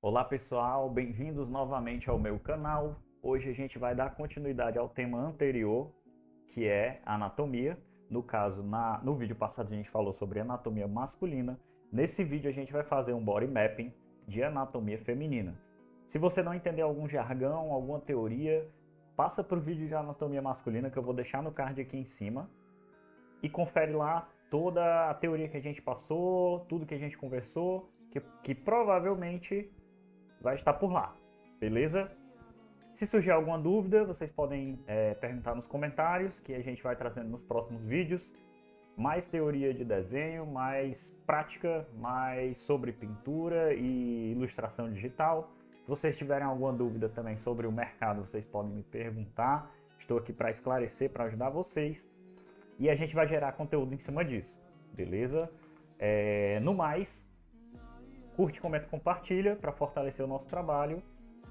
Olá pessoal, bem-vindos novamente ao meu canal. Hoje a gente vai dar continuidade ao tema anterior, que é anatomia. No caso, no vídeo passado a gente falou sobre anatomia masculina. Nesse vídeo a gente vai fazer um body mapping de anatomia feminina. Se você não entender algum jargão, alguma teoria, passa para o vídeo de anatomia masculina que eu vou deixar no card aqui em cima e confere lá toda a teoria que a gente passou, tudo que a gente conversou, que provavelmente vai estar por lá, beleza? Se surgir alguma dúvida, vocês podem perguntar nos comentários, que a gente vai trazendo nos próximos vídeos. Mais teoria de desenho, mais prática, mais sobre pintura e ilustração digital. Se vocês tiverem alguma dúvida também sobre o mercado, vocês podem me perguntar. Estou aqui para esclarecer, para ajudar vocês. E a gente vai gerar conteúdo em cima disso, beleza? No mais, curte, comenta, compartilha para fortalecer o nosso trabalho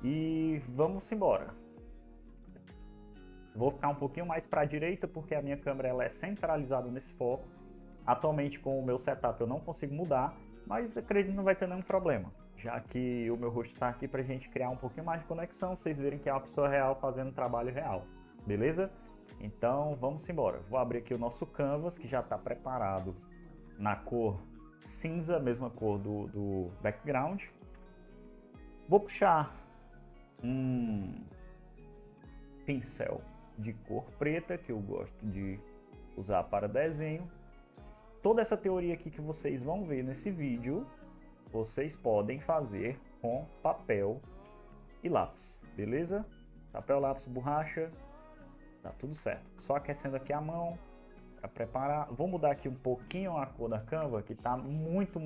e vamos embora. Vou ficar um pouquinho mais para a direita porque a minha câmera ela é centralizada nesse foco. Atualmente com o meu setup eu não consigo mudar, mas acredito que não vai ter nenhum problema, já que o meu rosto está aqui para a gente criar um pouquinho mais de conexão, vocês verem que é uma pessoa real fazendo trabalho real, beleza? Então vamos embora. Vou abrir aqui o nosso canvas que já está preparado na cor cinza, mesma cor do background. Vou puxar um pincel de cor preta que eu gosto de usar para desenho. Toda essa teoria aqui que vocês vão ver nesse vídeo, vocês podem fazer com papel e lápis, beleza? Papel, lápis, borracha, tá tudo certo. Só aquecendo aqui a mão para preparar. Vou mudar aqui um pouquinho a cor da Canva, que está muito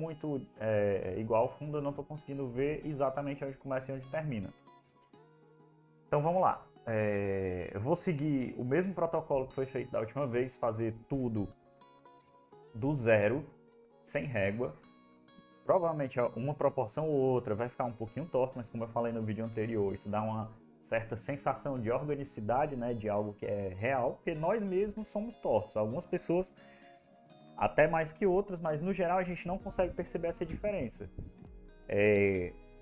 igual ao fundo. Eu não estou conseguindo ver exatamente onde começa e onde termina. Então vamos lá. Eu vou seguir o mesmo protocolo que foi feito da última vez, fazer tudo do zero, sem régua. Provavelmente uma proporção ou outra vai ficar um pouquinho torto, mas como eu falei no vídeo anterior, isso dá uma certa sensação de organicidade, né, de algo que é real, porque nós mesmos somos tortos. Algumas pessoas até mais que outras, mas no geral a gente não consegue perceber essa diferença.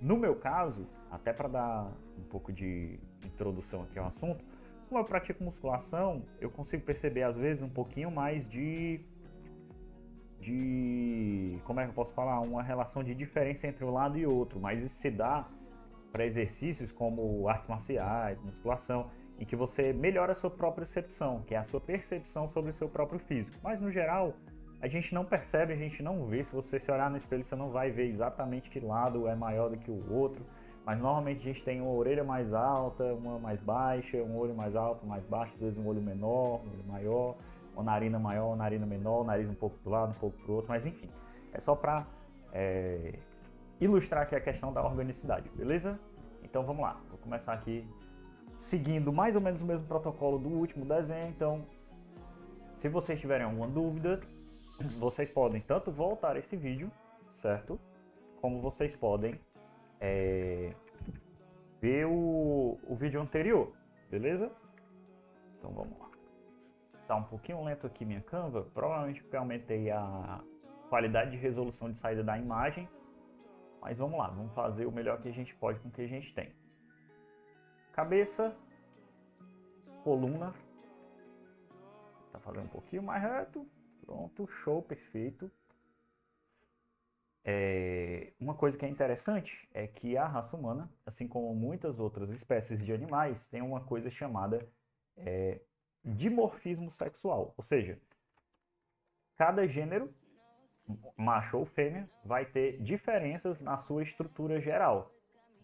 No meu caso, até para dar um pouco de introdução aqui ao assunto, como eu pratico musculação, eu consigo perceber às vezes um pouquinho mais como é que eu posso falar, uma relação de diferença entre um lado e outro, mas isso se dá para exercícios como artes marciais, musculação, em que você melhora a sua própria percepção, que é a sua percepção sobre o seu próprio físico. Mas no geral, a gente não percebe, a gente não vê. Se você se olhar no espelho, você não vai ver exatamente que lado é maior do que o outro. Mas normalmente a gente tem uma orelha mais alta, uma mais baixa, um olho mais alto, mais baixo, às vezes um olho menor, um olho maior, uma narina maior, uma narina menor, nariz um pouco para um lado, um pouco para o outro, mas enfim, é só para ilustrar aqui a questão da organicidade, beleza? Então vamos lá, vou começar aqui seguindo mais ou menos o mesmo protocolo do último desenho. Então, se vocês tiverem alguma dúvida, vocês podem tanto voltar esse vídeo, certo? Como vocês podem ver o vídeo anterior, beleza? Então vamos lá. Tá um pouquinho lento aqui minha Canva, provavelmente porque eu aumentei a qualidade de resolução de saída da imagem, mas vamos lá, vamos fazer o melhor que a gente pode com o que a gente tem. Cabeça, coluna, tá fazendo um pouquinho mais reto, pronto, show, perfeito. Uma coisa que é interessante é que a raça humana, assim como muitas outras espécies de animais, tem uma coisa chamada dimorfismo sexual, ou seja, cada gênero, macho ou fêmea, vai ter diferenças na sua estrutura geral,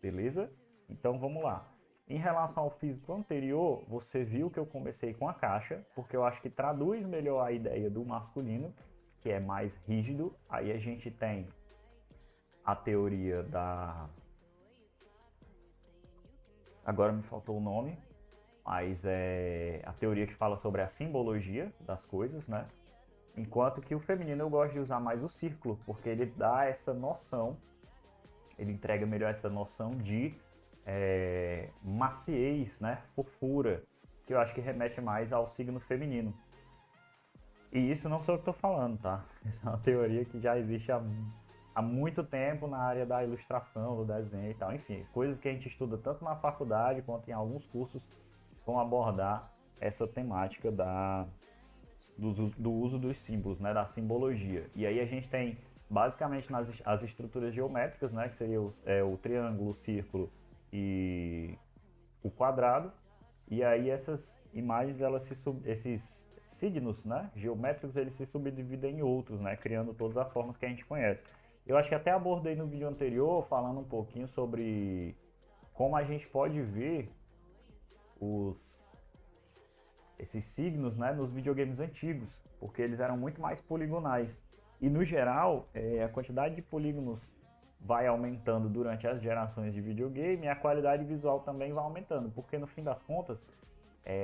beleza? Então vamos lá. Em relação ao físico anterior, você viu que eu comecei com a caixa, porque eu acho que traduz melhor a ideia do masculino, que é mais rígido. Aí a gente tem a teoria da... Agora me faltou o nome, mas é a teoria que fala sobre a simbologia das coisas, né? Enquanto que o feminino eu gosto de usar mais o círculo, porque ele dá essa noção, ele entrega melhor essa noção de maciez, né? Fofura, que eu acho que remete mais ao signo feminino. E isso não sou eu que estou falando, tá? Essa é uma teoria que já existe há há muito tempo na área da ilustração, do desenho e tal. Enfim, coisas que a gente estuda tanto na faculdade quanto em alguns cursos vão abordar essa temática do uso dos símbolos, né, da simbologia. E aí a gente tem basicamente as estruturas geométricas, né, que seria o triângulo, o círculo e o quadrado. E aí essas imagens, esses signos, né, geométricos, eles se subdividem em outros, né, criando todas as formas que a gente conhece. Eu acho que até abordei no vídeo anterior, falando um pouquinho sobre como a gente pode ver os, esses signos, né, nos videogames antigos, porque eles eram muito mais poligonais. E no geral, a quantidade de polígonos vai aumentando durante as gerações de videogame e a qualidade visual também vai aumentando, porque no fim das contas,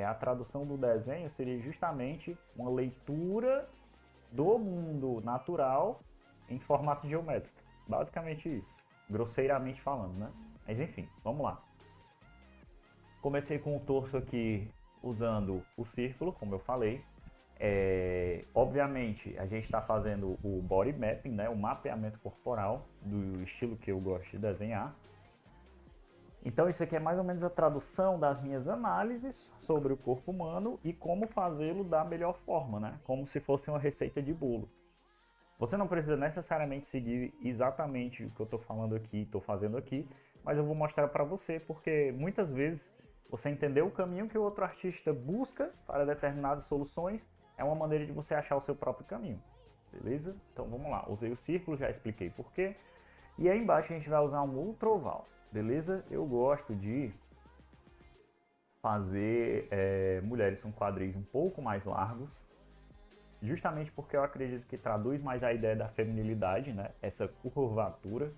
a tradução do desenho seria justamente uma leitura do mundo natural em formato geométrico. Basicamente isso, grosseiramente falando, né? Mas enfim, vamos lá. Comecei com o torso aqui usando o círculo, como eu falei. Obviamente, a gente está fazendo o body mapping, né? O mapeamento corporal do estilo que eu gosto de desenhar. Então isso aqui é mais ou menos a tradução das minhas análises sobre o corpo humano e como fazê-lo da melhor forma, né? Como se fosse uma receita de bolo. Você não precisa necessariamente seguir exatamente o que eu estou falando aqui, estou fazendo aqui, mas eu vou mostrar para você, porque muitas vezes você entender o caminho que o outro artista busca para determinadas soluções é uma maneira de você achar o seu próprio caminho, beleza? Então vamos lá, usei o círculo, já expliquei porquê, e aí embaixo a gente vai usar um outro oval, beleza? Eu gosto de fazer mulheres com quadris um pouco mais largos, justamente porque eu acredito que traduz mais a ideia da feminilidade, né? Essa curvatura.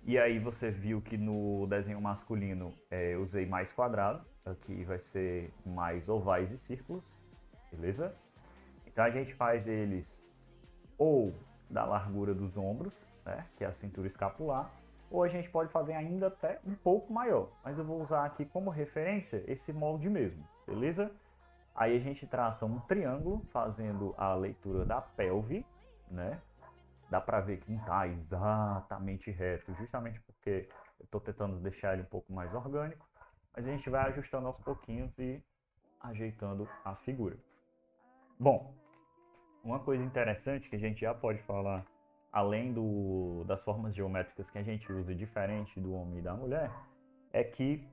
E aí você viu que no desenho masculino eu usei mais quadrado, aqui vai ser mais ovais e círculos, beleza? Então a gente faz eles ou da largura dos ombros, né? Que é a cintura escapular, ou a gente pode fazer ainda até um pouco maior, mas eu vou usar aqui como referência esse molde mesmo, beleza? Aí a gente traça um triângulo fazendo a leitura da pelve, né? Dá pra ver que não tá exatamente reto, justamente porque eu estou tentando deixar ele um pouco mais orgânico, mas a gente vai ajustando aos pouquinhos e ajeitando a figura. Bom, uma coisa interessante que a gente já pode falar, além das formas geométricas que a gente usa diferente do homem e da mulher, é que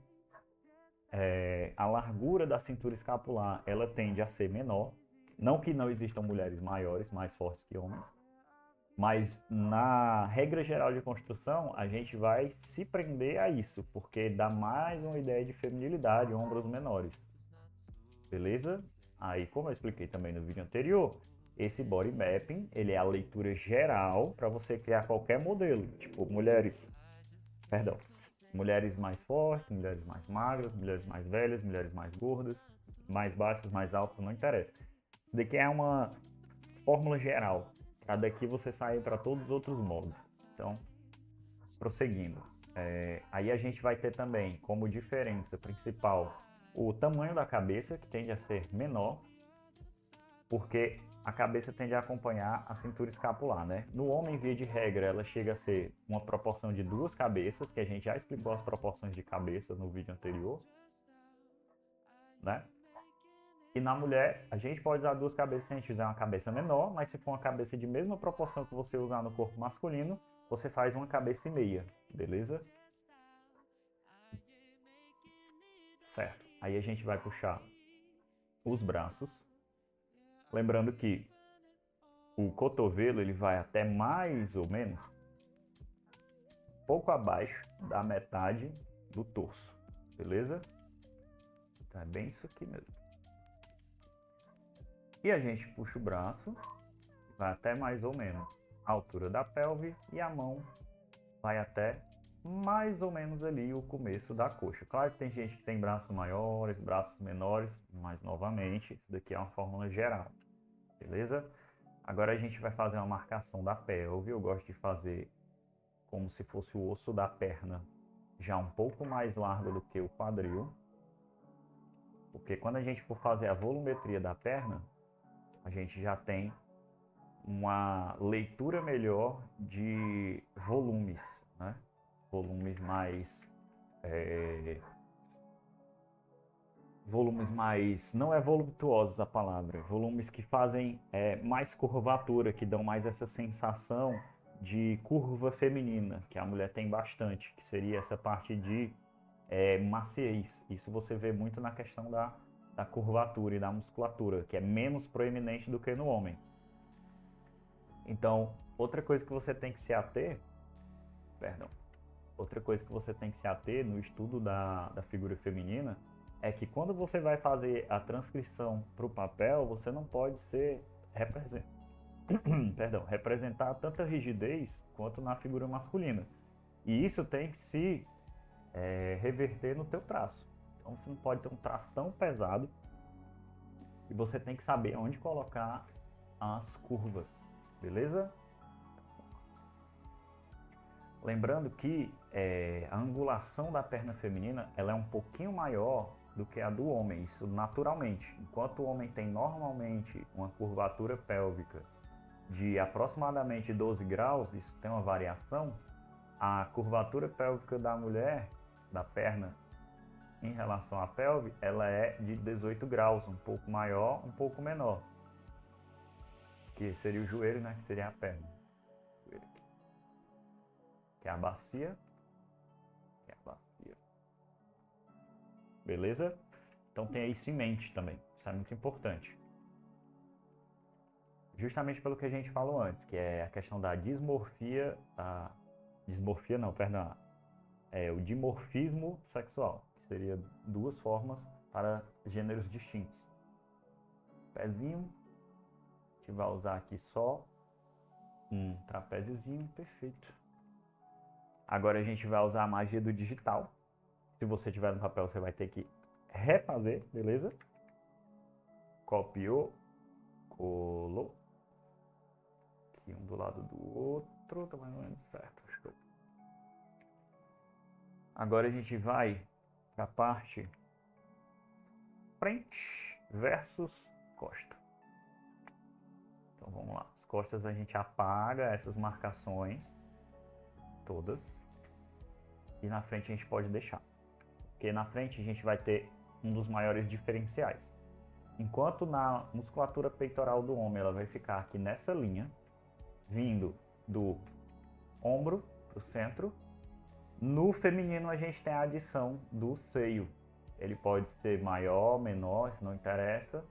a largura da cintura escapular ela tende a ser menor. Não que não existam mulheres maiores, mais fortes que homens, mas na regra geral de construção a gente vai se prender a isso, porque dá mais uma ideia de feminilidade, ombros menores. Beleza? Aí, como eu expliquei também no vídeo anterior, esse body mapping ele é a leitura geral para você criar qualquer modelo, tipo mulheres mais fortes, mulheres mais magras, mulheres mais velhas, mulheres mais gordas, mais baixas, mais altas, não interessa. Isso daqui é uma fórmula geral, para daqui você sair para todos os outros modos. Então, prosseguindo. Aí a gente vai ter também como diferença principal o tamanho da cabeça, que tende a ser menor, porque a cabeça tende a acompanhar a cintura escapular, né? No homem, via de regra, ela chega a ser uma proporção de duas cabeças, que a gente já explicou as proporções de cabeça no vídeo anterior, né? E na mulher, a gente pode usar duas cabeças se a gente fizer uma cabeça menor, mas se for uma cabeça de mesma proporção que você usar no corpo masculino, você faz uma cabeça e meia, beleza? Certo. Aí a gente vai puxar os braços. Lembrando que o cotovelo ele vai até mais ou menos pouco abaixo da metade do torso, beleza? Então é bem isso aqui mesmo. E a gente puxa o braço, vai até mais ou menos a altura da pelve e a mão vai até mais ou menos ali o começo da coxa. Claro que tem gente que tem braços maiores, braços menores, mas novamente, isso daqui é uma fórmula geral, beleza? Agora a gente vai fazer uma marcação da pelve. Eu gosto de fazer como se fosse o osso da perna já um pouco mais largo do que o quadril, porque quando a gente for fazer a volumetria da perna, a gente já tem uma leitura melhor de volumes, né? Volumes mais não é voluptuosos a palavra, volumes que fazem mais curvatura, que dão mais essa sensação de curva feminina, que a mulher tem bastante, que seria essa parte de maciez. Isso você vê muito na questão da curvatura e da musculatura, que é menos proeminente do que no homem. Então, outra coisa que você tem que se ater, no estudo da figura feminina é que quando você vai fazer a transcrição para o papel, você não pode representar tanta rigidez quanto na figura masculina. E isso tem que se reverter no teu traço. Então você não pode ter um traço tão pesado e você tem que saber onde colocar as curvas, beleza? Lembrando que a angulação da perna feminina ela é um pouquinho maior do que a do homem, isso naturalmente. Enquanto o homem tem normalmente uma curvatura pélvica de aproximadamente 12 graus, isso tem uma variação, a curvatura pélvica da mulher, da perna, em relação à pelve, ela é de 18 graus, um pouco maior, um pouco menor. Que seria o joelho, né? Que seria a perna. Que é a bacia. Beleza? Então tenha isso em mente também. Isso é muito importante. Justamente pelo que a gente falou antes, que é a questão da dismorfia, o dimorfismo sexual, que seria duas formas para gêneros distintos. Pezinho, a gente vai usar aqui só um trapéziozinho, perfeito. Agora a gente vai usar a magia do digital. Se você tiver no papel, você vai ter que refazer, beleza? Copiou, colou. Aqui um do lado do outro, tá mais ou menos certo. Show. Agora a gente vai para a parte frente versus costa. Então vamos lá. As costas a gente apaga essas marcações todas. E na frente a gente pode deixar. Porque na frente a gente vai ter um dos maiores diferenciais. Enquanto na musculatura peitoral do homem ela vai ficar aqui nessa linha, vindo do ombro para o centro. No feminino a gente tem a adição do seio. Ele pode ser maior, menor, isso não interessa.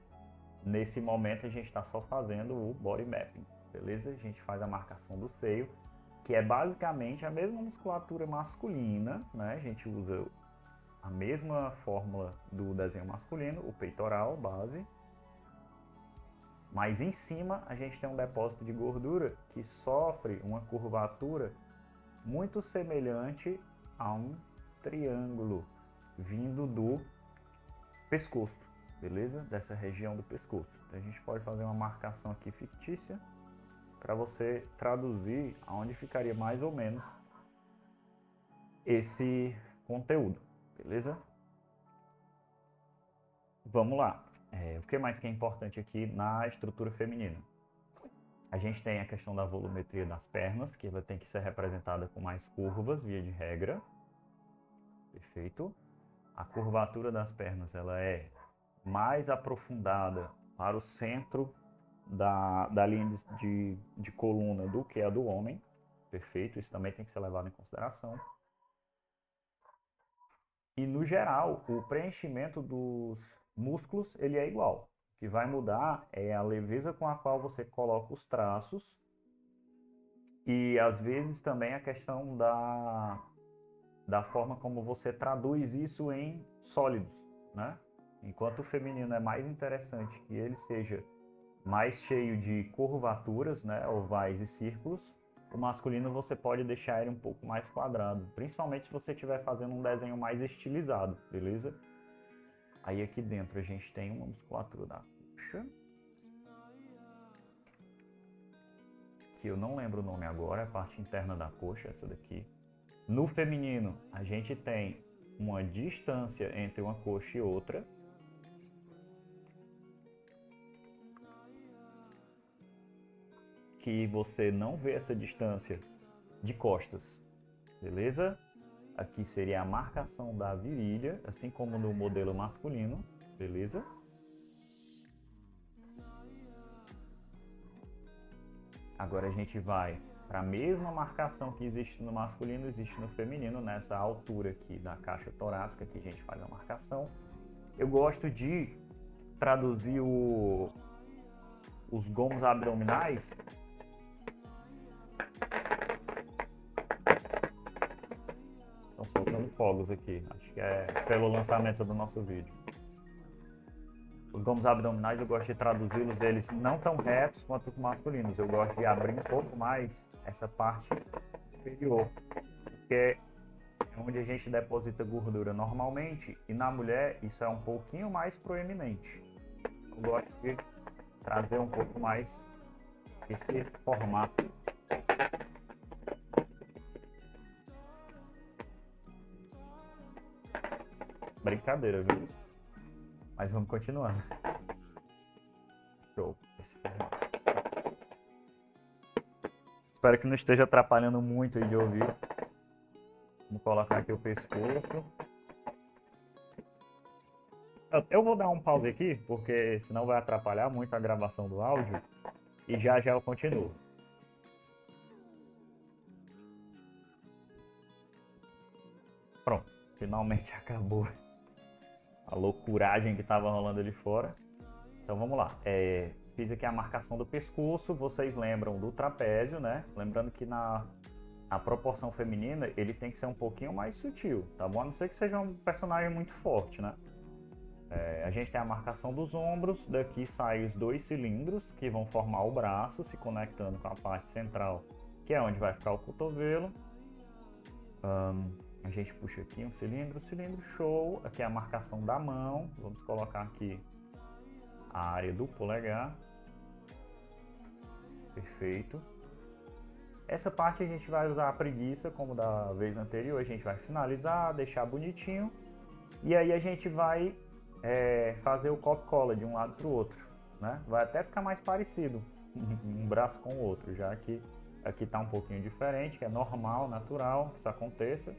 Nesse momento a gente está só fazendo o body mapping, beleza? A gente faz a marcação do seio, que é basicamente a mesma musculatura masculina, né? A gente usa a mesma fórmula do desenho masculino, o peitoral, base. Mas em cima a gente tem um depósito de gordura que sofre uma curvatura muito semelhante a um triângulo vindo do pescoço, beleza? Dessa região do pescoço. Então a gente pode fazer uma marcação aqui fictícia para você traduzir aonde ficaria mais ou menos esse conteúdo, beleza? Vamos lá. O que mais que é importante aqui na estrutura feminina? A gente tem a questão da volumetria das pernas, que ela tem que ser representada com mais curvas, via de regra. Perfeito. A curvatura das pernas ela é mais aprofundada para o centro da linha de coluna do que a do homem. Perfeito. Isso também tem que ser levado em consideração. E, no geral, o preenchimento dos músculos ele é igual. O que vai mudar é a leveza com a qual você coloca os traços e, às vezes, também a questão da forma como você traduz isso em sólidos, né? Enquanto o feminino é mais interessante que ele seja mais cheio de curvaturas, né, ovais e círculos, o masculino você pode deixar ele um pouco mais quadrado, principalmente se você estiver fazendo um desenho mais estilizado, beleza? Aí aqui dentro a gente tem uma musculatura da coxa, que eu não lembro o nome agora, é a parte interna da coxa, essa daqui. No feminino, a gente tem uma distância entre uma coxa e outra. que você não vê essa distância de costas, beleza? Aqui seria a marcação da virilha, assim como no modelo masculino, beleza? Agora a gente vai para a mesma marcação que existe no masculino, existe no feminino, nessa altura aqui da caixa torácica que a gente faz a marcação. Eu gosto de traduzir os gomos abdominais estão soltando fogos aqui, acho que é pelo lançamento do nosso vídeo. Os gomos abdominais eu gosto de traduzi-los, eles não tão retos quanto os masculinos. Eu gosto de abrir um pouco mais essa parte inferior, porque é onde a gente deposita gordura normalmente, e na mulher isso é um pouquinho mais proeminente. Eu gosto de trazer um pouco mais esse formato. Brincadeira, viu? Mas vamos continuando. Show. Esse formato. Espero que não esteja atrapalhando muito aí de ouvir. Vamos colocar aqui o pescoço. Eu vou dar um pause aqui, porque senão vai atrapalhar muito a gravação do áudio. E já eu continuo. Pronto, finalmente acabou a loucuragem que estava rolando ali fora. Então vamos lá. Fiz aqui a marcação do pescoço. Vocês lembram do trapézio, né? Lembrando que na proporção feminina ele tem que ser um pouquinho mais sutil, tá bom? A não ser que seja um personagem muito forte, né? A gente tem a marcação dos ombros. Daqui saem os dois cilindros que vão formar o braço, se conectando com a parte central, que é onde vai ficar o cotovelo. A gente puxa aqui um cilindro, show. Aqui é a marcação da mão. Vamos colocar aqui a área do polegar. Perfeito. Essa parte a gente vai usar a preguiça, como da vez anterior. A gente vai finalizar, deixar bonitinho. E aí a gente vai fazer o copy-cola de um lado para o outro, né? Vai até ficar mais parecido um braço com o outro, já que aqui está um pouquinho diferente, que é normal, natural que isso aconteça.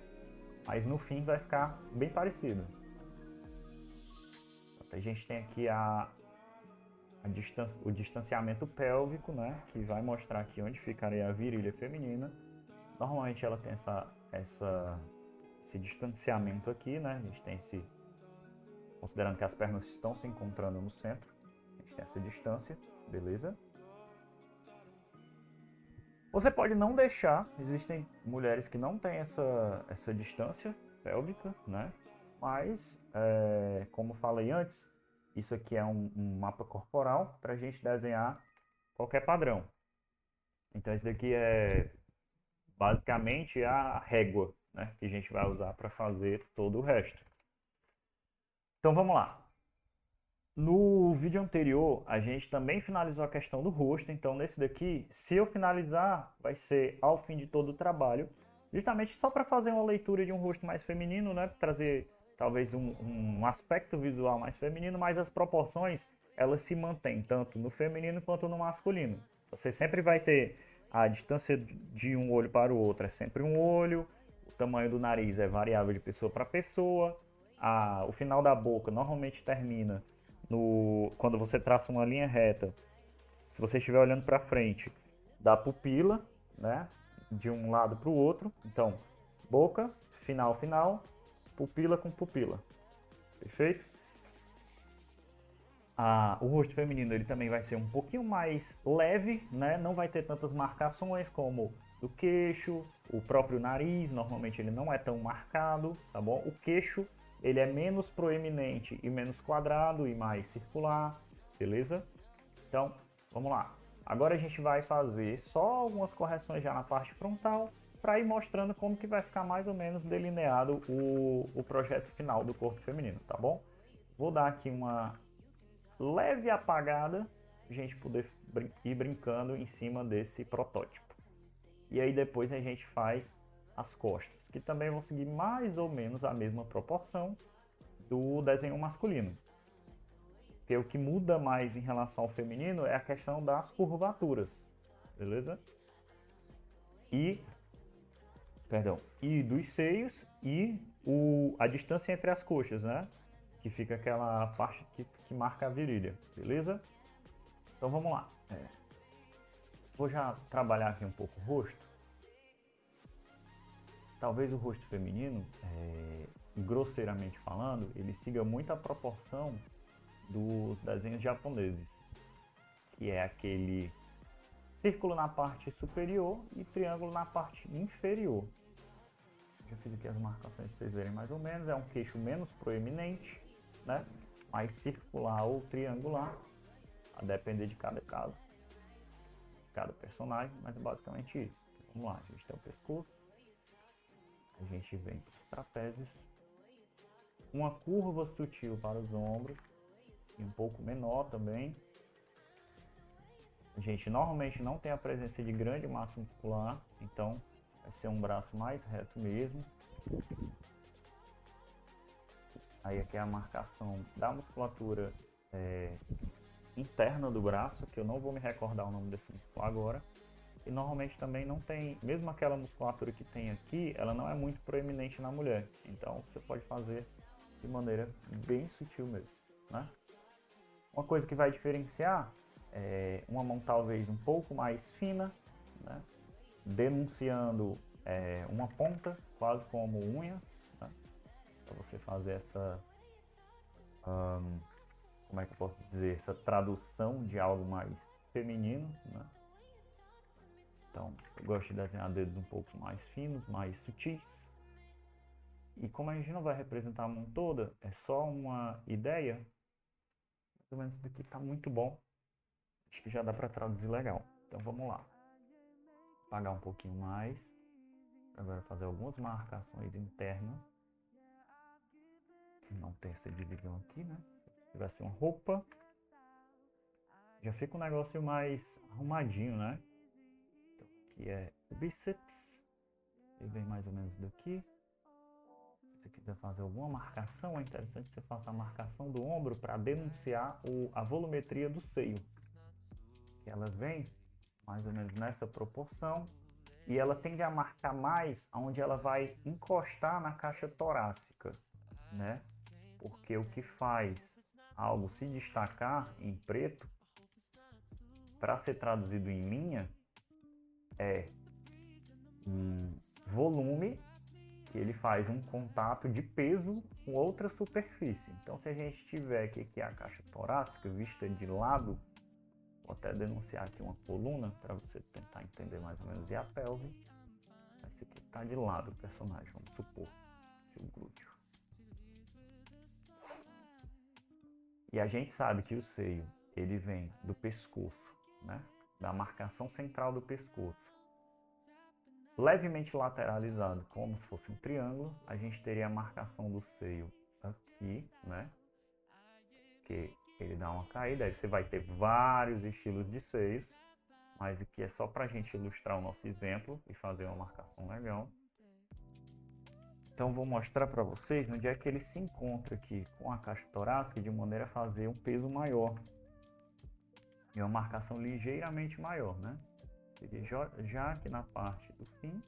Mas no fim vai ficar bem parecido. A gente tem aqui o distanciamento pélvico, né? Que vai mostrar aqui onde ficaria a virilha feminina. Normalmente ela tem esse distanciamento aqui, né? A gente tem considerando que as pernas estão se encontrando no centro, a gente tem essa distância, beleza? Você pode não deixar, existem mulheres que não têm essa distância pélvica, né? Mas, como falei antes, isso aqui é um mapa corporal para a gente desenhar qualquer padrão. Então, esse daqui é basicamente a régua, né? Que a gente vai usar para fazer todo o resto. Então, vamos lá. No vídeo anterior, a gente também finalizou a questão do rosto, então nesse daqui, se eu finalizar, vai ser ao fim de todo o trabalho, justamente só para fazer uma leitura de um rosto mais feminino, né? Trazer talvez um aspecto visual mais feminino, mas as proporções, elas se mantêm tanto no feminino quanto no masculino. Você sempre vai ter a distância de um olho para o outro, é sempre um olho, o tamanho do nariz é variável de pessoa para pessoa, o final da boca normalmente termina quando você traça uma linha reta, se você estiver olhando para frente, da pupila, né, de um lado para o outro. Então, boca, final, pupila com pupila. Perfeito? O rosto feminino ele também vai ser um pouquinho mais leve, né? Não vai ter tantas marcações como do queixo, o próprio nariz, normalmente ele não é tão marcado, tá bom? O queixo ele é menos proeminente e menos quadrado e mais circular, beleza? Então, vamos lá. Agora a gente vai fazer só algumas correções já na parte frontal para ir mostrando como que vai ficar mais ou menos delineado o projeto final do corpo feminino, tá bom? Vou dar aqui uma leve apagada, a gente poder ir brincando em cima desse protótipo. E aí depois a gente faz as costas, que também vão seguir mais ou menos a mesma proporção do desenho masculino. Porque o que muda mais em relação ao feminino é a questão das curvaturas. beleza? E dos seios e a distância entre as coxas, né? Que fica aquela parte que marca a virilha, beleza? Então vamos lá. Vou já trabalhar aqui um pouco o rosto. Talvez o rosto feminino, grosseiramente falando, ele siga muito a proporção dos desenhos japoneses, que é aquele círculo na parte superior e triângulo na parte inferior. Já fiz aqui as marcações para vocês verem mais ou menos. É um queixo menos proeminente, né? Mais circular ou triangular, a depender de cada caso, cada personagem, mas basicamente isso. Vamos lá, a gente tem o pescoço, a gente vem para os trapézios, uma curva sutil para os ombros e um pouco menor também. A gente normalmente não tem a presença de grande massa muscular, então vai ser um braço mais reto mesmo. Aí aqui é a marcação da musculatura interna do braço, que eu não vou me recordar o nome desse músculo agora. E normalmente também não tem, mesmo aquela musculatura que tem aqui, ela não é muito proeminente na mulher. Então você pode fazer de maneira bem sutil mesmo, né? Uma coisa que vai diferenciar é uma mão talvez um pouco mais fina, né? Denunciando uma ponta, quase como unha, né? Para você fazer essa, como é que eu posso dizer, essa tradução de algo mais feminino, né? Então, eu gosto de desenhar dedos um pouco mais finos, mais sutis. E como a gente não vai representar a mão toda, é só uma ideia, mais ou menos isso daqui está muito bom. Acho que já dá para traduzir legal. Então vamos lá. Apagar um pouquinho mais. Agora fazer algumas marcações internas. Não tem essa divisão aqui, né? Se tivesse uma roupa, já fica um negócio mais arrumadinho, né? Então aqui é o bíceps. E vem mais ou menos daqui. Se você quiser fazer alguma marcação, é interessante que você faça a marcação do ombro para denunciar a volumetria do seio. Que ela vem mais ou menos nessa proporção. E ela tende a marcar mais onde ela vai encostar na caixa torácica, né? Porque o que faz algo se destacar em preto, para ser traduzido em linha, é um volume que ele faz um contato de peso com outra superfície. Então, se a gente tiver aqui a caixa torácica vista de lado, vou até denunciar aqui uma coluna para você tentar entender mais ou menos, e a pelve. Esse aqui está de lado o personagem, vamos supor, o glúteo. E a gente sabe que o seio, ele vem do pescoço, né? Da marcação central do pescoço. Levemente lateralizado, como se fosse um triângulo, a gente teria a marcação do seio aqui, né? Que ele dá uma caída, aí você vai ter vários estilos de seios, mas aqui é só para a gente ilustrar o nosso exemplo e fazer uma marcação legal. Então vou mostrar para vocês onde é que ele se encontra aqui com a caixa torácica de maneira a fazer um peso maior. E uma marcação ligeiramente maior, né? Já aqui na parte do fim,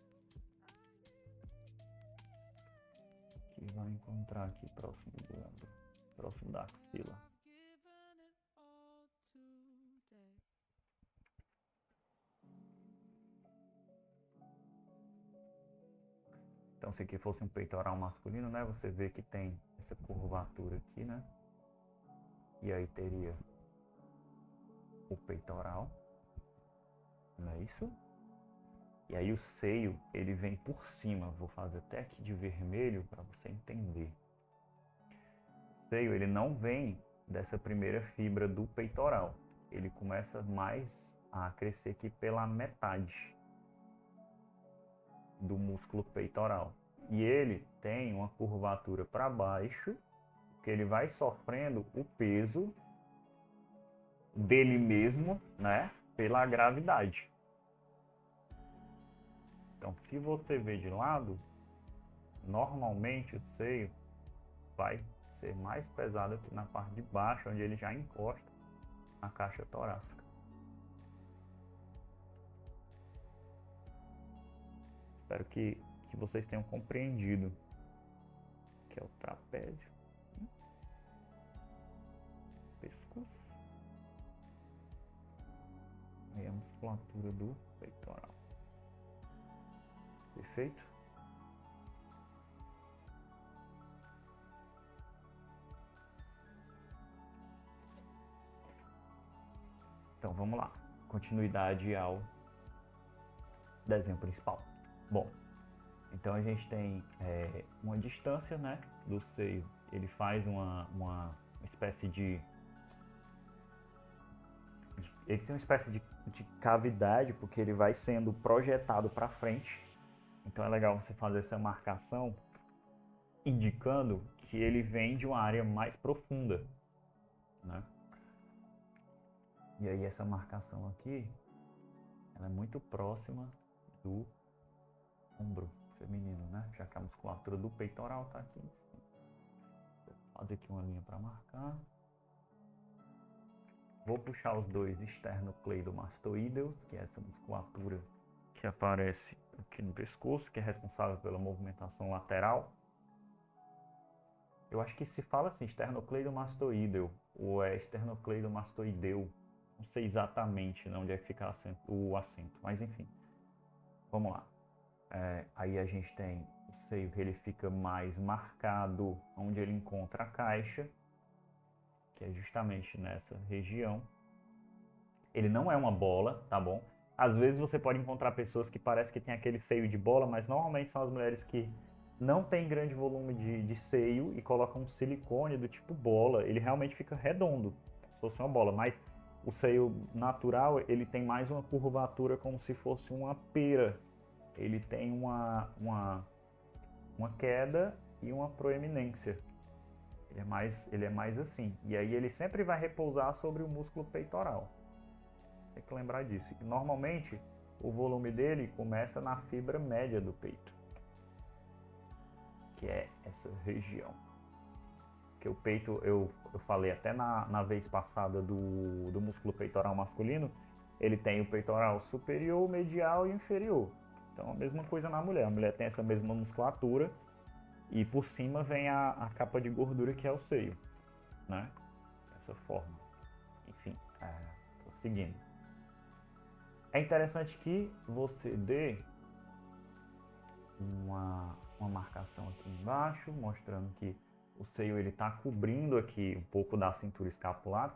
que vai encontrar aqui próximo da axila. Então se aqui fosse um peitoral masculino, né? Você vê que tem essa curvatura aqui, né? E aí teria o peitoral, não é isso? E aí o seio, ele vem por cima. Vou fazer até aqui de vermelho para você entender. O seio, ele não vem dessa primeira fibra do peitoral. Ele começa mais a crescer aqui pela metade do músculo peitoral. E ele tem uma curvatura para baixo, que ele vai sofrendo o peso dele mesmo, né, pela gravidade. Então, se você vê de lado, normalmente o seio vai ser mais pesado aqui na parte de baixo, onde ele já encosta na caixa torácica. Espero que vocês tenham compreendido. Que é o trapézio, pescoço e a musculatura do peitoral. Perfeito? Então vamos lá, continuidade ao desenho principal. Bom, então a gente tem uma distância, né, do seio, ele faz uma espécie ele tem uma espécie de cavidade, porque ele vai sendo projetado para frente. Então é legal você fazer essa marcação indicando que ele vem de uma área mais profunda, né? E aí essa marcação aqui, ela é muito próxima do ombro feminino, né? Já que a musculatura do peitoral está aqui. Vou fazer aqui uma linha para marcar. Vou puxar os dois esternocleidomastoideus, que é essa musculatura que aparece aqui no pescoço, que é responsável pela movimentação lateral. Eu acho que se fala assim, esternocleidomastoideu, ou é esternocleidomastoideu. Não sei exatamente onde é que fica o acento, mas enfim. Vamos lá. Aí a gente tem o seio que ele fica mais marcado, onde ele encontra a caixa, que é justamente nessa região. Ele não é uma bola, tá bom? Às vezes você pode encontrar pessoas que parece que tem aquele seio de bola, mas normalmente são as mulheres que não têm grande volume de seio e colocam um silicone do tipo bola. Ele realmente fica redondo, se fosse uma bola, mas o seio natural, ele tem mais uma curvatura como se fosse uma pera. Ele tem uma queda e uma proeminência. Ele é mais assim. E aí ele sempre vai repousar sobre o músculo peitoral. Tem que lembrar disso. E normalmente o volume dele começa na fibra média do peito, que é essa região. Que o peito, eu falei até na vez passada do músculo peitoral masculino, ele tem o peitoral superior, medial e inferior. Então a mesma coisa na mulher. A mulher tem essa mesma musculatura e por cima vem a capa de gordura que é o seio, né? Dessa forma. Enfim, prosseguindo. É interessante que você dê uma marcação aqui embaixo, mostrando que o seio ele está cobrindo aqui um pouco da cintura escapular,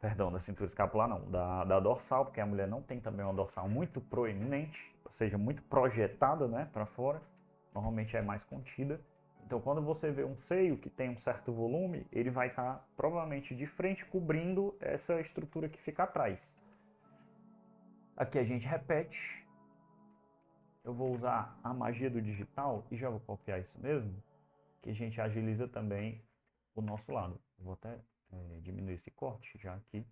da cintura escapular não, da dorsal, porque a mulher não tem também uma dorsal muito proeminente, ou seja, muito projetada, né, para fora, normalmente é mais contida. Então quando você vê um seio que tem um certo volume, ele vai estar provavelmente de frente cobrindo essa estrutura que fica atrás. Aqui a gente repete. Eu vou usar a magia do digital e já vou copiar isso mesmo, que a gente agiliza também o nosso lado. Vou até diminuir esse corte, já que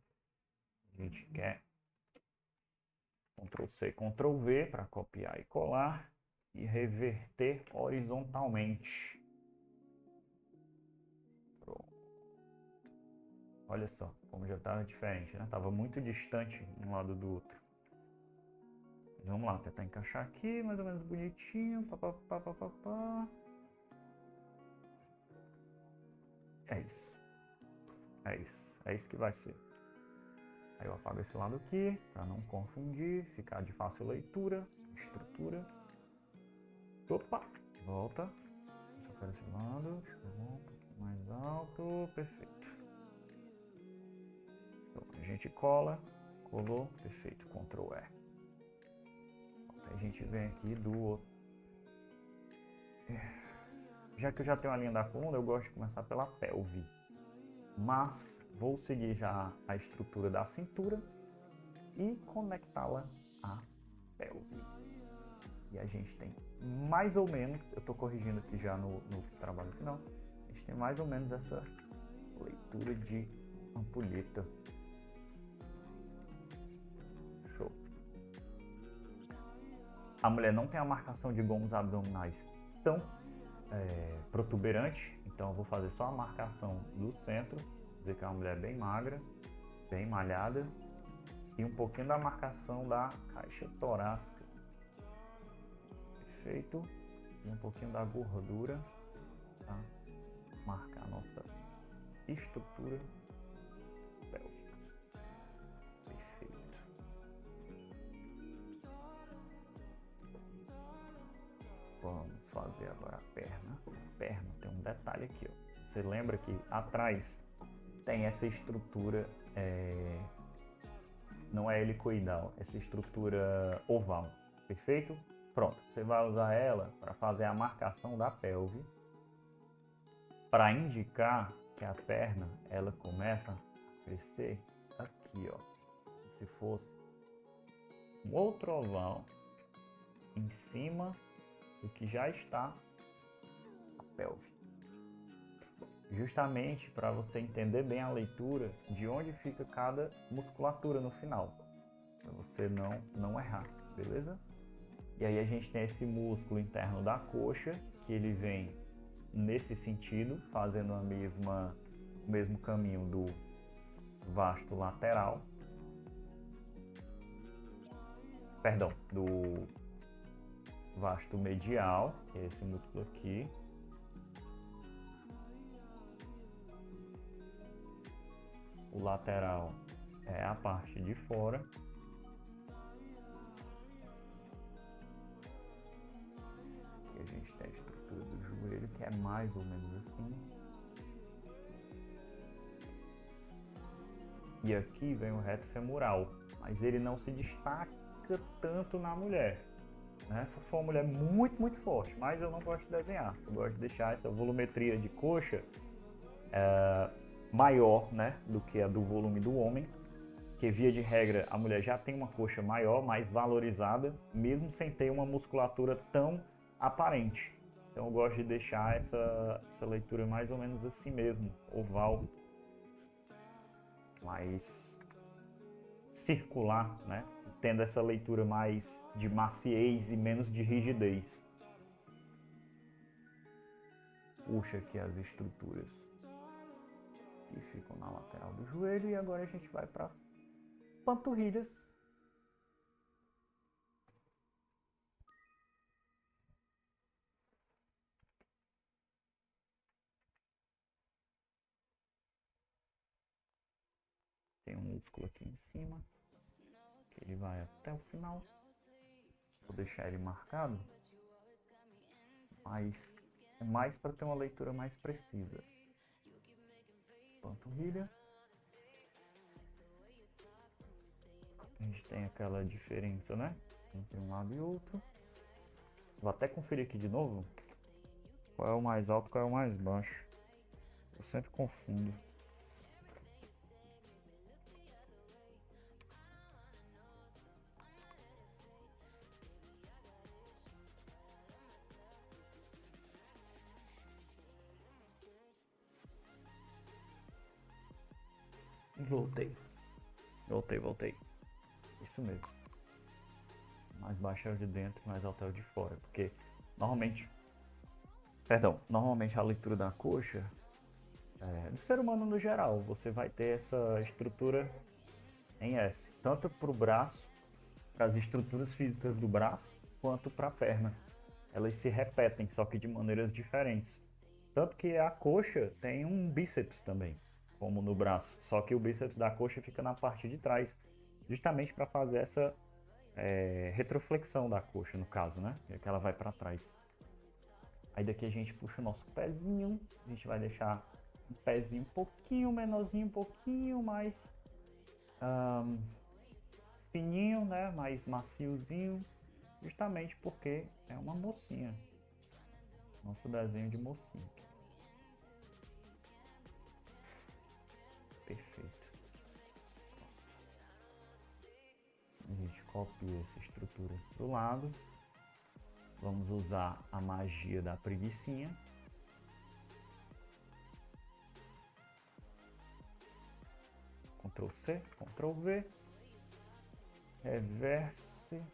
a gente quer Ctrl C, Ctrl V para copiar e colar e reverter horizontalmente. Pronto. Olha só como já estava diferente, né? Estava muito distante um lado do outro. Vamos lá, tentar encaixar aqui, mais ou menos bonitinho. É isso. É isso. É isso que vai ser. Aí eu apago esse lado aqui, para não confundir, ficar de fácil leitura, estrutura. Opa! Volta. Só para esse lado. Um pouquinho mais alto. Perfeito. Então, a gente cola. Colou. Perfeito. Ctrl E. A gente vem aqui do outro. Já que eu já tenho a linha da coluna, eu gosto de começar pela pelve. Mas vou seguir já a estrutura da cintura e conectá-la à pelve. E a gente tem mais ou menos, eu estou corrigindo aqui já no trabalho final, a gente tem mais ou menos essa leitura de ampulheta. Show. A mulher não tem a marcação de gomos abdominais tão protuberante, então eu vou fazer só a marcação do centro, dizer que é uma mulher bem magra, bem malhada, e um pouquinho da marcação da caixa torácica. Perfeito. E um pouquinho da gordura para marcar a nossa estrutura pélvica. Perfeito. Vamos fazer agora a perna. A perna tem um detalhe aqui, ó. Você lembra que atrás tem essa estrutura, não é helicoidal, essa estrutura oval. Perfeito? Pronto. Você vai usar ela para fazer a marcação da pelve, para indicar que a perna ela começa a crescer aqui, ó. Se fosse um outro oval em cima do que já está a pelve. Justamente para você entender bem a leitura de onde fica cada musculatura no final, para você não errar, beleza? E aí a gente tem esse músculo interno da coxa, que ele vem nesse sentido, fazendo o mesmo caminho do vasto lateral, perdão, do vasto medial, que é esse músculo aqui. O lateral é a parte de fora. E a gente tem a estrutura do joelho, que é mais ou menos assim. E aqui vem o reto femoral, mas ele não se destaca tanto na mulher. Né? Se for uma mulher muito forte, mas eu não gosto de desenhar. Eu gosto de deixar essa volumetria de coxa maior, né, do que a do volume do homem, que via de regra a mulher já tem uma coxa maior, mais valorizada, mesmo sem ter uma musculatura tão aparente. Então eu gosto de deixar essa leitura mais ou menos assim mesmo, oval, mais circular, né, tendo essa leitura mais de maciez e menos de rigidez. Puxa aqui as estruturas que ficam na lateral do joelho e agora a gente vai para panturrilhas. Tem um músculo aqui em cima, que ele vai até o final. Vou deixar ele marcado, mas é mais para ter uma leitura mais precisa. Panturrilha. A gente tem aquela diferença, né, entre um lado e outro. Vou até conferir aqui de novo qual é o mais alto, qual é o mais baixo. Eu sempre confundo. Voltei. Isso mesmo. Mais baixo é o de dentro, mais alto é o de fora. Porque normalmente a leitura da coxa, do ser humano no geral, você vai ter essa estrutura em S. Tanto para o braço, para as estruturas físicas do braço, quanto para a perna. Elas se repetem, só que de maneiras diferentes. Tanto que a coxa tem um bíceps também, como no braço. Só que o bíceps da coxa fica na parte de trás, justamente para fazer essa retroflexão da coxa, no caso, né? Que ela vai para trás. Aí daqui a gente puxa o nosso pezinho, a gente vai deixar um pezinho um pouquinho menorzinho, um pouquinho mais fininho, né? Mais maciozinho, justamente porque é uma mocinha. Nosso desenho de mocinha. Perfeito. A gente copia essa estrutura do lado. Vamos usar a magia da preguicinha. Ctrl C, Ctrl V. Reverse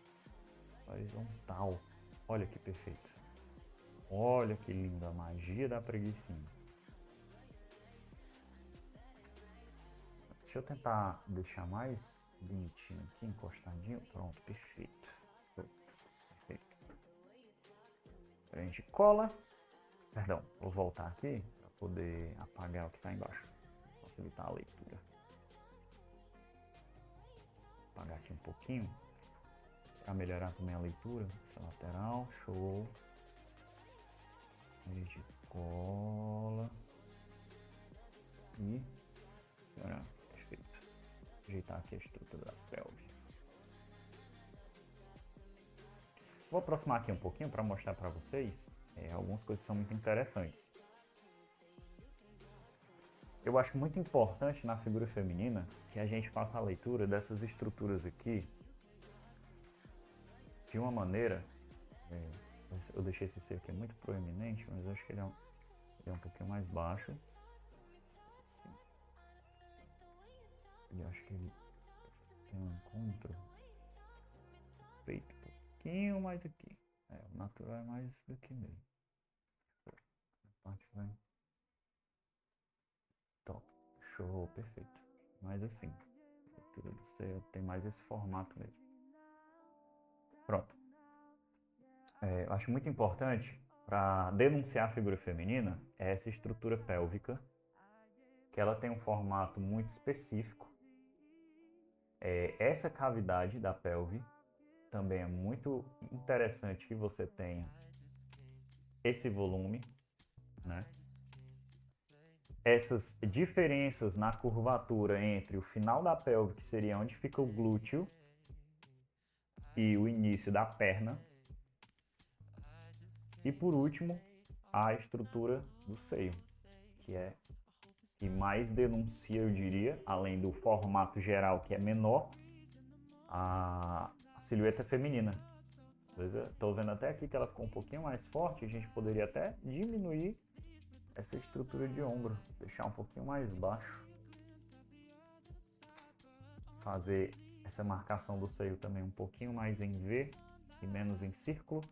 horizontal. Olha que perfeito. Olha que linda a magia da preguicinha. Deixa eu tentar deixar mais bonitinho aqui, encostadinho. Pronto, perfeito. Perfeito. A gente cola. Perdão, vou voltar aqui para poder apagar o que está embaixo. Facilitar a leitura. Vou apagar aqui um pouquinho para melhorar também a leitura. Essa lateral, show. A gente cola. E perfeito. Ajeitar aqui a estrutura da pelve. Vou aproximar aqui um pouquinho para mostrar para vocês algumas coisas que são muito interessantes. Eu acho muito importante na figura feminina que a gente faça a leitura dessas estruturas aqui de uma maneira... eu deixei esse ser aqui muito proeminente, mas eu acho que ele é um pouquinho mais baixo. Assim. E eu acho que ele tem um encontro feito um pouquinho mais aqui. O natural é mais daqui mesmo. A parte vai... Top. Show, perfeito. Mas assim, a leitura do seio tem mais esse formato mesmo. Pronto. Eu acho muito importante para denunciar a figura feminina essa estrutura pélvica, que ela tem um formato muito específico. Essa cavidade da pelve também é muito interessante que você tenha esse volume, né? Essas diferenças na curvatura entre o final da pelve, que seria onde fica o glúteo, e o início da perna. E por último, a estrutura do seio, que é que mais denuncia, eu diria, além do formato geral que é menor, a silhueta feminina. Estou vendo até aqui que ela ficou um pouquinho mais forte, a gente poderia até diminuir essa estrutura de ombro, deixar um pouquinho mais baixo. Fazer essa marcação do seio também um pouquinho mais em V e menos em círculo,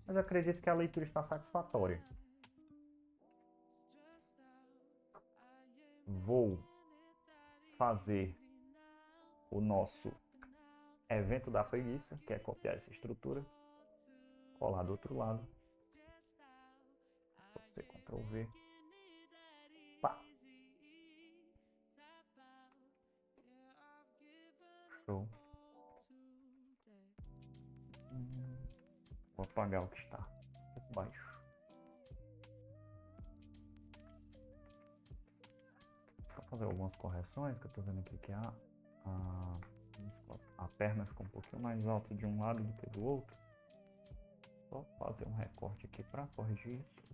mas eu acredito que a leitura está satisfatória. Vou fazer o nosso evento da preguiça, que é copiar essa estrutura, colar do outro lado, você Ctrl V, pá, show. Vou apagar o que está por baixo. Vou fazer algumas correções, que eu estou vendo aqui que a perna ficou um pouquinho mais alta de um lado do que do outro. Só fazer um recorte aqui para corrigir isso.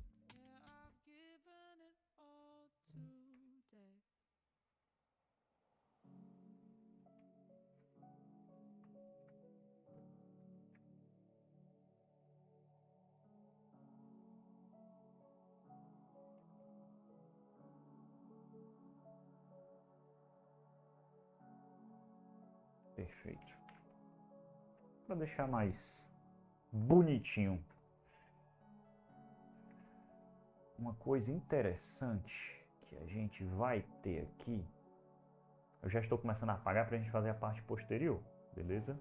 Perfeito. Para deixar mais bonitinho. Uma coisa interessante que a gente vai ter aqui, eu já estou começando a apagar para a gente fazer a parte posterior, beleza?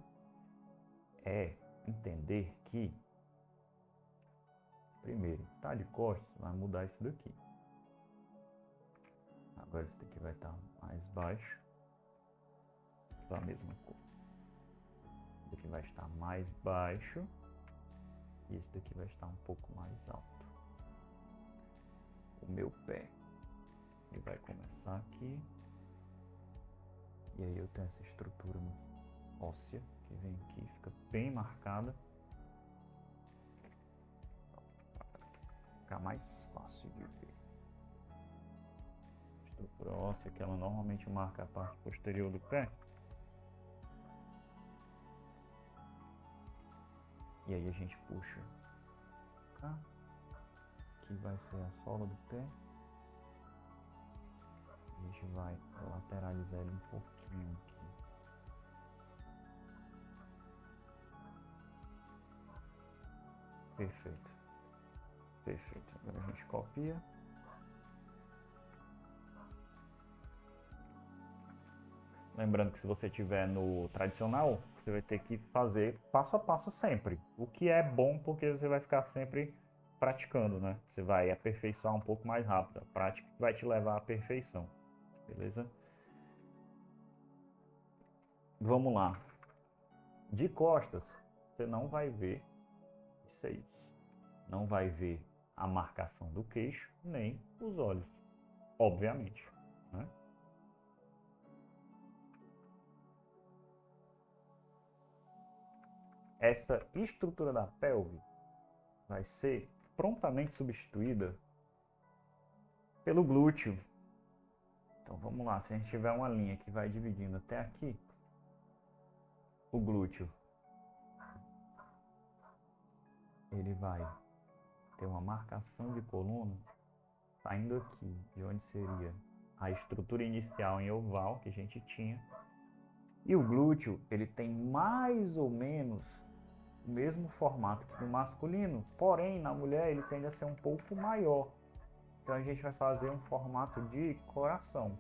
É entender que, primeiro, tá de costas, vai mudar isso daqui. Agora isso daqui vai estar mais baixo, a mesma cor. Esse daqui vai estar mais baixo e esse daqui vai estar um pouco mais alto. O meu pé, ele vai começar aqui, e aí eu tenho essa estrutura óssea que vem aqui, fica bem marcada, ficar mais fácil de ver. Estrutura óssea que ela normalmente marca a parte posterior do pé. E aí a gente puxa cá, que vai ser a sola do pé. A gente vai lateralizar ele um pouquinho aqui. Perfeito. Perfeito. Agora a gente copia. Lembrando que se você estiver no tradicional, você vai ter que fazer passo a passo sempre. O que é bom porque você vai ficar sempre praticando, né? Você vai aperfeiçoar um pouco mais rápido. A prática vai te levar à perfeição, beleza? Vamos lá. De costas, você não vai ver isso aí. Não vai ver a marcação do queixo, nem os olhos, obviamente, né? Essa estrutura da pelve vai ser prontamente substituída pelo glúteo. Então vamos lá, se a gente tiver uma linha que vai dividindo até aqui, o glúteo, ele vai ter uma marcação de coluna saindo aqui, de onde seria a estrutura inicial em oval que a gente tinha. E o glúteo, ele tem mais ou menos o mesmo formato que no masculino, porém na mulher ele tende a ser um pouco maior. Então a gente vai fazer um formato de coração.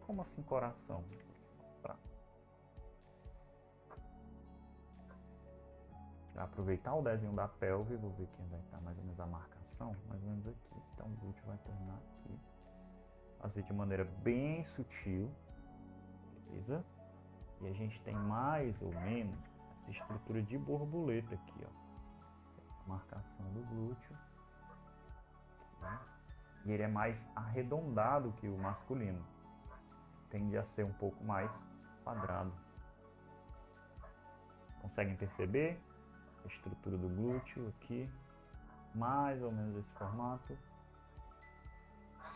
Como assim coração? Tá. Vai aproveitar o desenho da pelve, vou ver aqui onde vai estar mais ou menos a marcação, mais ou menos aqui. Então o glúteo vai terminar aqui. Fazer de maneira bem sutil, beleza? E a gente tem mais ou menos essa estrutura de borboleta aqui, ó. Marcação do glúteo. Aqui. E ele é mais arredondado que o masculino. Tende a ser um pouco mais quadrado. Conseguem perceber a estrutura do glúteo aqui? Mais ou menos esse formato.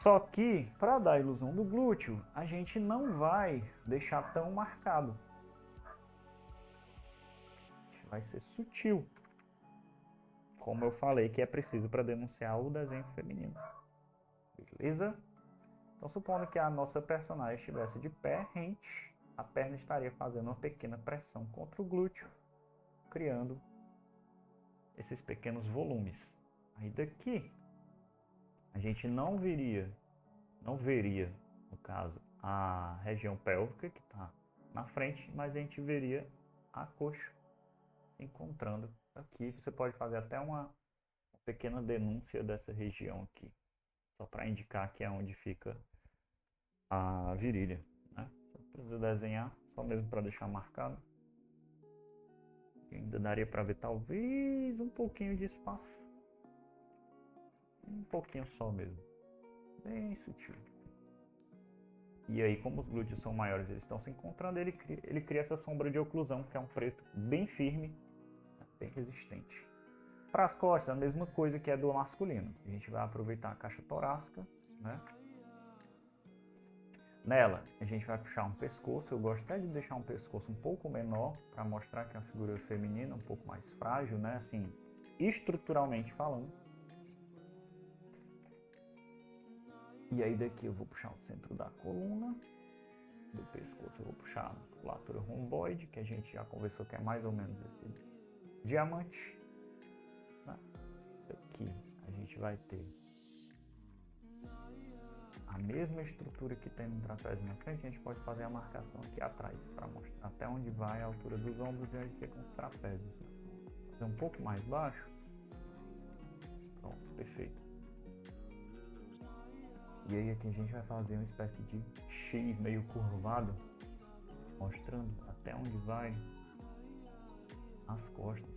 Só que, para dar a ilusão do glúteo, a gente não vai deixar tão marcado. Vai ser sutil. Como eu falei que é preciso para denunciar o desenho feminino. Beleza? Então, supondo que a nossa personagem estivesse de pé rente, a perna estaria fazendo uma pequena pressão contra o glúteo, criando esses pequenos volumes. Aí daqui, a gente não veria, no caso, a região pélvica que está na frente, mas a gente veria a coxa encontrando aqui. Você pode fazer até uma pequena denúncia dessa região aqui, só para indicar que é onde fica a virilha, né? Só precisa desenhar, só mesmo para deixar marcado. E ainda daria para ver talvez um pouquinho de espaço, um pouquinho só mesmo, bem sutil. E aí, como os glúteos são maiores, eles estão se encontrando, ele cria essa sombra de oclusão, que é um preto bem firme, bem resistente. Para as costas, a mesma coisa que é do masculino. A gente vai aproveitar a caixa torácica, né? Nela, a gente vai puxar um pescoço. Eu gosto até de deixar um pescoço um pouco menor, para mostrar que é uma figura feminina um pouco mais frágil, né? Assim, estruturalmente falando. E aí daqui eu vou puxar o centro da coluna. Do pescoço eu vou puxar a musculatura romboide, que a gente já conversou que é mais ou menos esse diamante. Aqui a gente vai ter a mesma estrutura que tem no trapézio na frente, a gente pode fazer a marcação aqui atrás, para mostrar até onde vai a altura dos ombros e onde ficam os trapézios. Fazer um pouco mais baixo. Pronto, perfeito. E aí aqui a gente vai fazer uma espécie de X meio curvado, mostrando até onde vai as costas.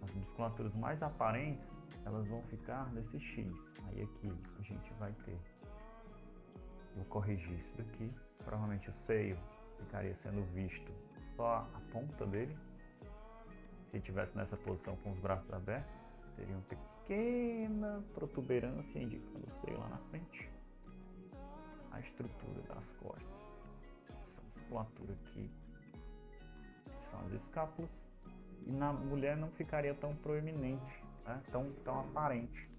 As musculaturas mais aparentes, elas vão ficar nesse X. Aí aqui a gente vai ter, vou corrigir isso daqui, provavelmente o seio ficaria sendo visto só a ponta dele. Se estivesse nessa posição com os braços abertos, teria uma pequena protuberância indicando o seio lá na frente. A estrutura das costas, essa musculatura aqui, são as escápulas. E na mulher não ficaria tão proeminente, né? tão aparente.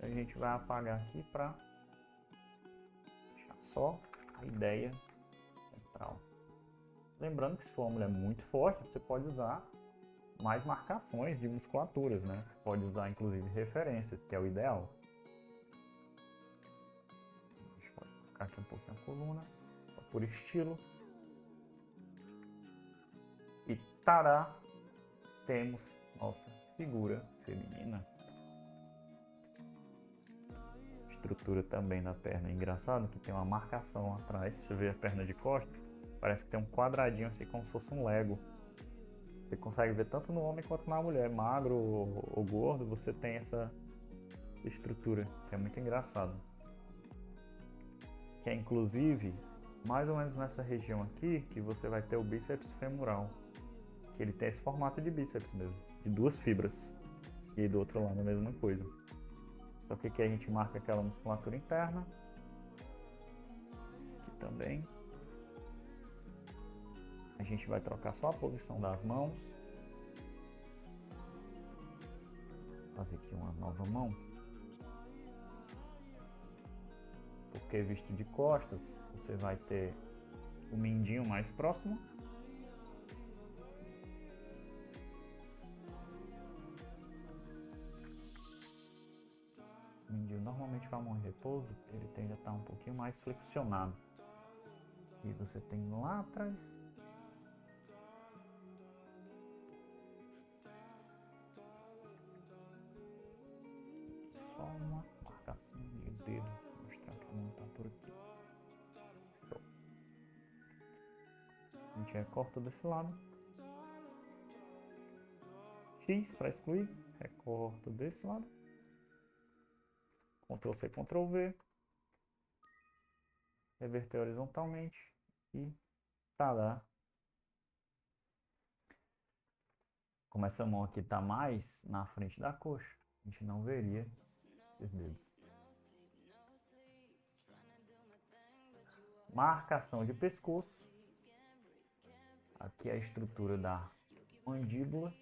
A gente vai apagar aqui para deixar só a ideia central. Lembrando que se for uma mulher muito forte, você pode usar mais marcações de musculaturas, né? Você pode usar inclusive referências, que é o ideal. Deixa eu colocar aqui um pouquinho a coluna, só por estilo. E tará! Temos nossa figura feminina. Estrutura também da perna. É engraçado que tem uma marcação atrás. Você vê a perna de costas, parece que tem um quadradinho assim como se fosse um Lego. Você consegue ver tanto no homem quanto na mulher, magro ou gordo, você tem essa estrutura, que é muito engraçado. Que é inclusive mais ou menos nessa região aqui que você vai ter o bíceps femoral, que ele tem esse formato de bíceps mesmo, de duas fibras. E aí do outro lado a mesma coisa. Só que aqui a gente marca aquela musculatura interna. Aqui também. A gente vai trocar só a posição das mãos. Fazer aqui uma nova mão. Porque visto de costas, você vai ter o mindinho mais próximo. O mindinho normalmente com a mão em repouso, ele tende a estar um pouquinho mais flexionado. E você tem lá atrás. Só uma marcação de dedo. Vou mostrar que a mão está por aqui. Show. A gente recorta desse lado. X para excluir. Recorta desse lado. Ctrl C, Ctrl V. Reverter horizontalmente. E tá. Como essa mão aqui está mais na frente da coxa, a gente não veria esses dedos. Marcação de pescoço. Aqui é a estrutura da mandíbula.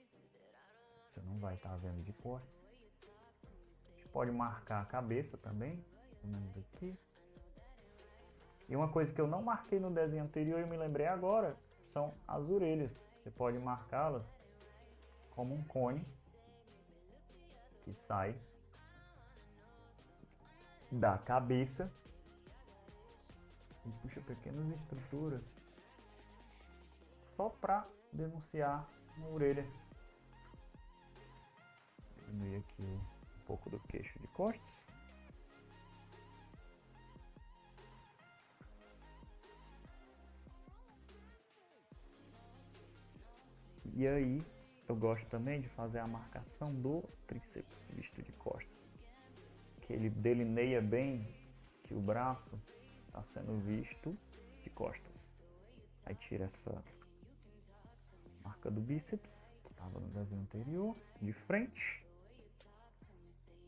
Você não vai estar vendo de costas. A gente pode marcar a cabeça também, pelo menos aqui. E uma coisa que eu não marquei no desenho anterior e me lembrei agora, são as orelhas. Você pode marcá-las como um cone que sai da cabeça e puxa pequenas estruturas só para denunciar uma orelha. Diminuir aqui um pouco do queixo de costas. E aí eu gosto também de fazer a marcação do tríceps visto de costas, que ele delineia bem que o braço está sendo visto de costas. Aí tira essa marca do bíceps, que estava no desenho anterior, de frente.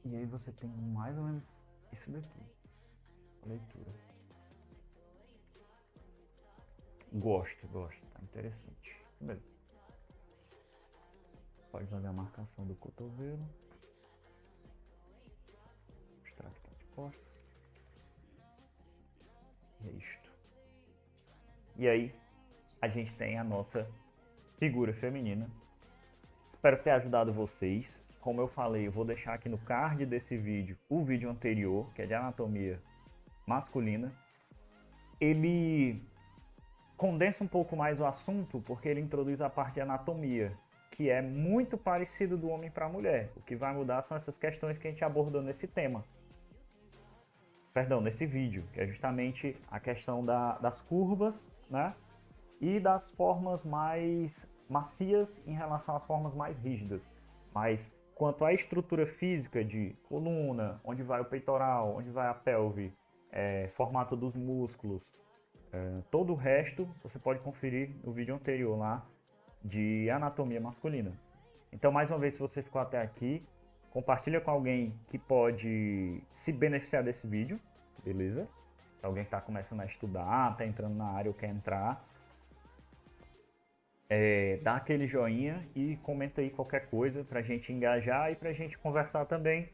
E aí você tem mais ou menos isso daqui, a leitura. Gosto, tá interessante. Beleza. Pode fazer a marcação do cotovelo. Mostrar que está de costas. E é isto. E aí, a gente tem a nossa figura feminina. Espero ter ajudado vocês. Como eu falei, eu vou deixar aqui no card desse vídeo o vídeo anterior, que é de anatomia masculina. Ele condensa um pouco mais o assunto, porque ele introduz a parte de anatomia, que é muito parecido do homem para a mulher. O que vai mudar são essas questões que a gente abordou nesse tema. Perdão, nesse vídeo, que é justamente a questão das curvas, né? E das formas mais macias em relação às formas mais rígidas. Mas quanto à estrutura física de coluna, onde vai o peitoral, onde vai a pelve, formato dos músculos, todo o resto você pode conferir no vídeo anterior lá de anatomia masculina. Então, mais uma vez, se você ficou até aqui, compartilha com alguém que pode se beneficiar desse vídeo, beleza? Se alguém que está começando a estudar, está entrando na área ou quer entrar, dá aquele joinha e comenta aí qualquer coisa para a gente engajar e para a gente conversar também,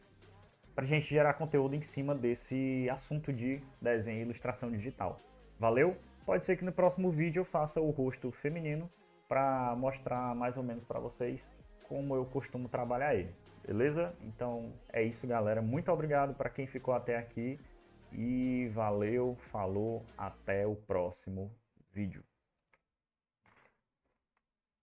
para a gente gerar conteúdo em cima desse assunto de desenho e ilustração digital. Valeu? Pode ser que no próximo vídeo eu faça o rosto feminino para mostrar mais ou menos para vocês como eu costumo trabalhar ele, beleza? Então é isso, galera. Muito obrigado para quem ficou até aqui e valeu, falou, até o próximo vídeo.